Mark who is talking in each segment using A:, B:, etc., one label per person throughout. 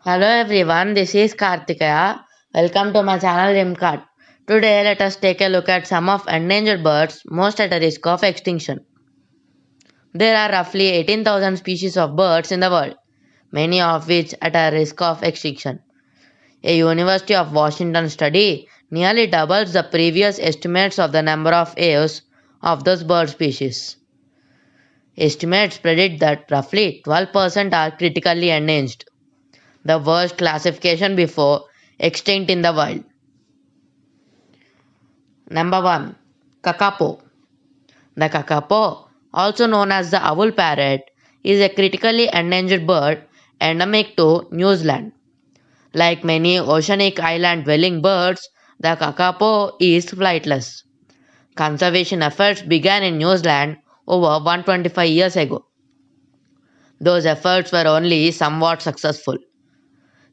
A: Hello everyone, this is Karthikeya. Welcome to my channel Rimcard. Today let us take a look at some of endangered birds most at a risk of extinction. There are roughly 18,000 species of birds in the world, many of which at a risk of extinction. A University of Washington study nearly doubles the previous estimates of the number of years of those bird species. Estimates predict that roughly 12% are critically endangered, the worst classification before extinct in the world. Number 1. Kakapo. The kakapo, also known as the owl parrot, is a critically endangered bird endemic to New Zealand. Like many oceanic island dwelling birds, the kakapo is flightless. Conservation efforts began in New Zealand over 125 years ago. Those efforts were only somewhat successful.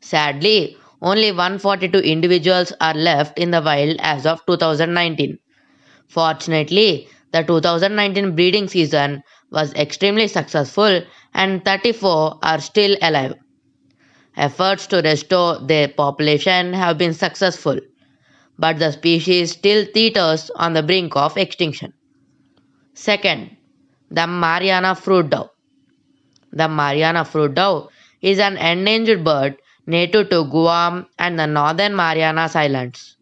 A: Sadly, only 142 individuals are left in the wild as of 2019. Fortunately, the 2019 breeding season was extremely successful and 34 are still alive. Efforts to restore their population have been successful, but the species still teeters on the brink of extinction. Second, the Mariana fruit dove. The Mariana fruit dove is an endangered bird native to Guam and the Northern Marianas Islands.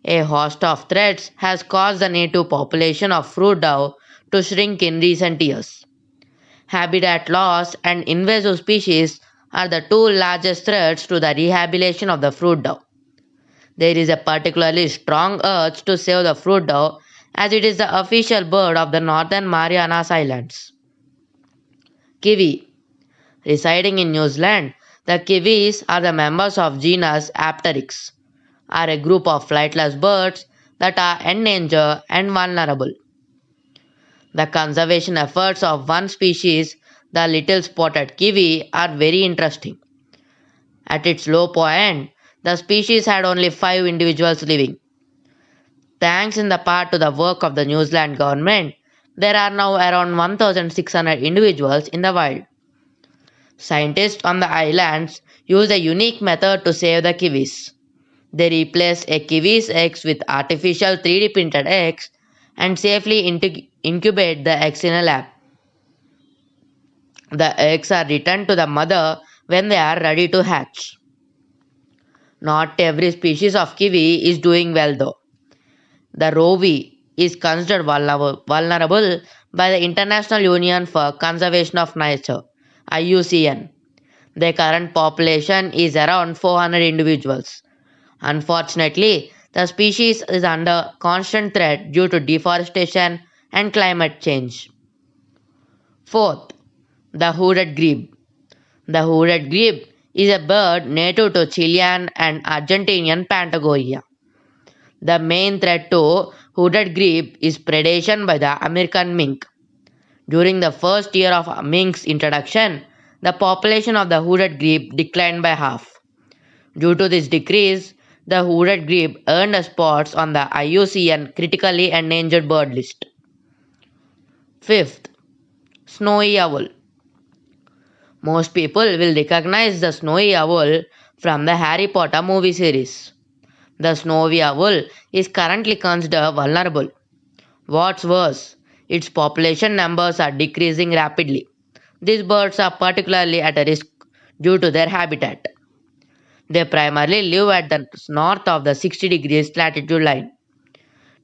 A: A host of threats has caused the native population of fruit dove to shrink in recent years. Habitat loss and invasive species are the two largest threats to the rehabilitation of the fruit dove. There is a particularly strong urge to save the fruit dove as it is the official bird of the Northern Marianas Islands. Kiwi. Residing in New Zealand, the kiwis are the members of genus Apteryx, are a group of flightless birds that are endangered and vulnerable. The conservation efforts of one species, the little spotted kiwi, are very interesting. At its low point, the species had only 5 individuals living. Thanks in the part to the work of the New Zealand government, there are now around 1,600 individuals in the wild. Scientists on the islands use a unique method to save the kiwis. They replace a kiwi's eggs with artificial 3D printed eggs and safely incubate the eggs in a lab. The eggs are returned to the mother when they are ready to hatch. Not every species of kiwi is doing well though. The rovi is considered vulnerable by the International Union for Conservation of Nature (IUCN). Their current population is around 400 individuals. Unfortunately, the species is under constant threat due to deforestation and climate change. Fourth, the hooded grebe. The hooded grebe is a bird native to Chilean and Argentinian Patagonia. The main threat to hooded grebe is predation by the American mink. During the first year of mink's introduction, the population of the hooded grebe declined by half. Due to this decrease, the hooded grebe earned a spot on the IUCN critically endangered bird list. Fifth, snowy owl. Most people will recognize the snowy owl from the Harry Potter movie series. The snowy owl is currently considered vulnerable. What's worse, its population numbers are decreasing rapidly. These birds are particularly at a risk due to their habitat. They primarily live at the north of the 60 degrees latitude line.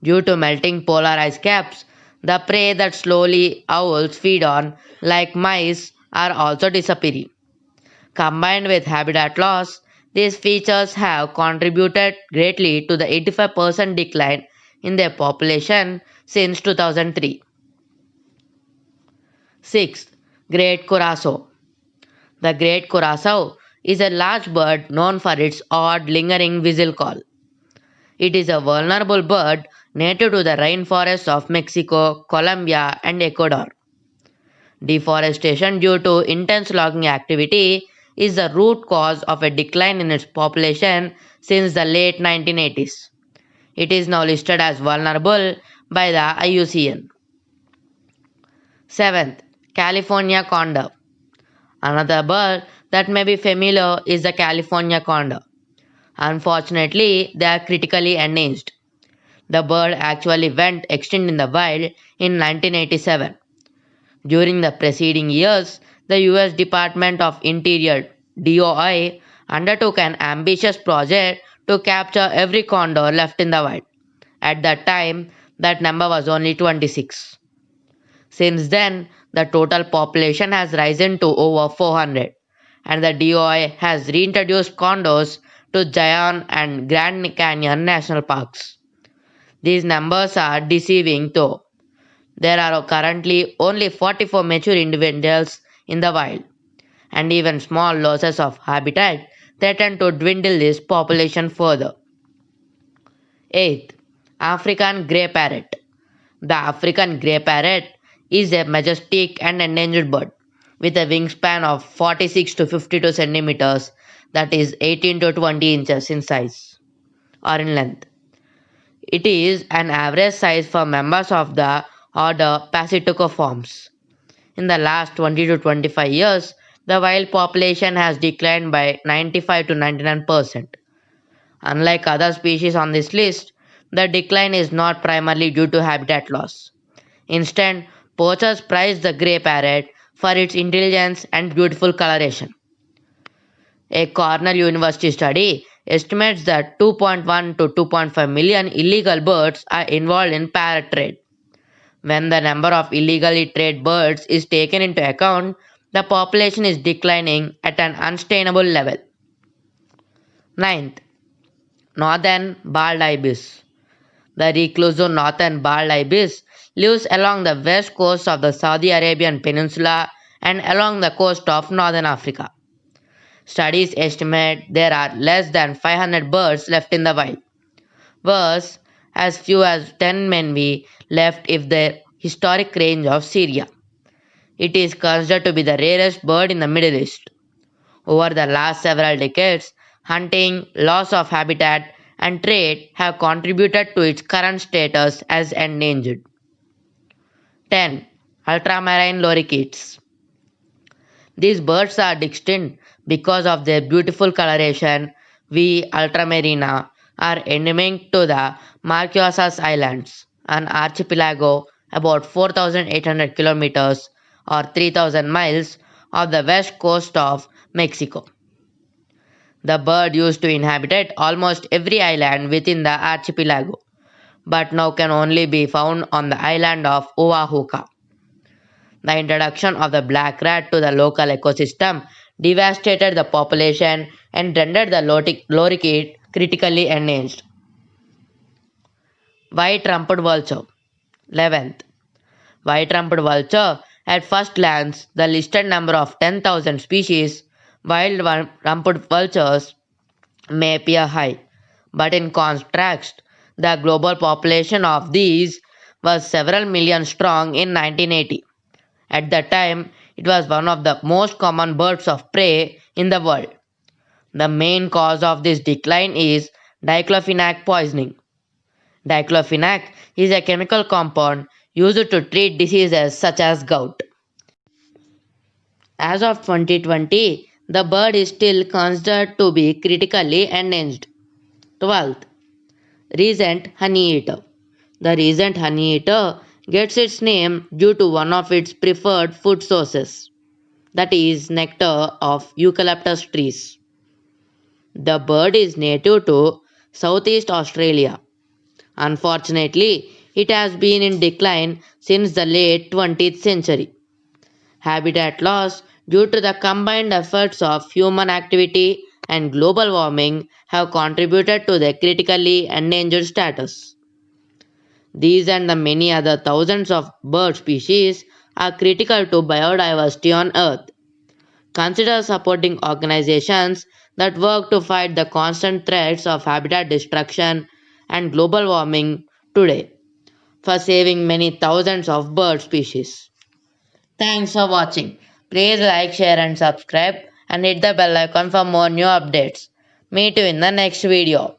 A: Due to melting polar ice caps, the prey that slowly owls feed on, like mice, are also disappearing. Combined with habitat loss, these features have contributed greatly to the 85% decline in their population since 2003. Sixth, Great Curassow. The great curassow is a large bird known for its odd lingering whistle call. It is a vulnerable bird native to the rainforests of Mexico, Colombia, and Ecuador. Deforestation due to intense logging activity is the root cause of a decline in its population since the late 1980s. It is now listed as vulnerable by the IUCN. Seventh, California condor. Another bird that may be familiar is the California condor. Unfortunately, they are critically endangered. The bird actually went extinct in the wild in 1987. During the preceding years, the US Department of Interior DOI undertook an ambitious project to capture every condor left in the wild. At that time, that number was only 26. Since then, the total population has risen to over 400, and the DOI has reintroduced condors to Zion and Grand Canyon national parks. These numbers are deceiving though. There are currently only 44 mature individuals in the wild, and even small losses of habitat threaten to dwindle this population further. 8th. African grey parrot. The African grey parrot is a majestic and endangered bird with a wingspan of 46 to 52 centimeters, that is 18 to 20 inches in size or in length. It is an average size for members of the order Passeriformes. In the last 20 to 25 years, the wild population has declined by 95 to 99%. Unlike other species on this list, the decline is not primarily due to habitat loss. Instead, poachers prize the grey parrot for its intelligence and beautiful coloration. A Cornell University study estimates that 2.1 to 2.5 million illegal birds are involved in parrot trade. When the number of illegally traded birds is taken into account, the population is declining at an unsustainable level. 9th. Northern bald ibis. The reclusive northern bald ibis lives along the west coast of the Saudi Arabian Peninsula and along the coast of northern Africa. Studies estimate there are less than 500 birds left in the wild. Worse, as few as 10 may be left if their historic range of Syria. It is considered to be the rarest bird in the Middle East. Over the last several decades, hunting, loss of habitat, and trade have contributed to its current status as endangered. 10. Ultramarine lorikeets. These birds are extinct because of their beautiful coloration. V. ultramarina are endemic to the Marquesas Islands, an archipelago about 4,800 kilometers or 3,000 miles off the west coast of Mexico. The bird used to inhabit almost every island within the archipelago, but now can only be found on the island of Oahu. The introduction of the black rat to the local ecosystem devastated the population and rendered the lorikeet critically endangered. White-rumped vulture. 11th. White-rumped vulture. At first glance, the listed number of 10,000 species wild-rumped vultures may appear high, but in contrast, the global population of these was several million strong in 1980. At that time, it was one of the most common birds of prey in the world. The main cause of this decline is diclofenac poisoning. Diclofenac is a chemical compound used to treat diseases such as gout. As of 2020, the bird is still considered to be critically endangered. 12th. Recent honey eater. The recent honey eater gets its name due to one of its preferred food sources, that is, nectar of eucalyptus trees. The bird is native to Southeast Australia. Unfortunately, it has been in decline since the late 20th century. Habitat loss due to the combined efforts of human activity and global warming have contributed to their critically endangered status. These and the many other thousands of bird species are critical to biodiversity on Earth. Consider supporting organizations that work to fight the constant threats of habitat destruction and global warming today for saving many thousands of bird species. Thanks for watching. Please like, share, and subscribe, and hit the bell icon for more new updates. Meet you in the next video.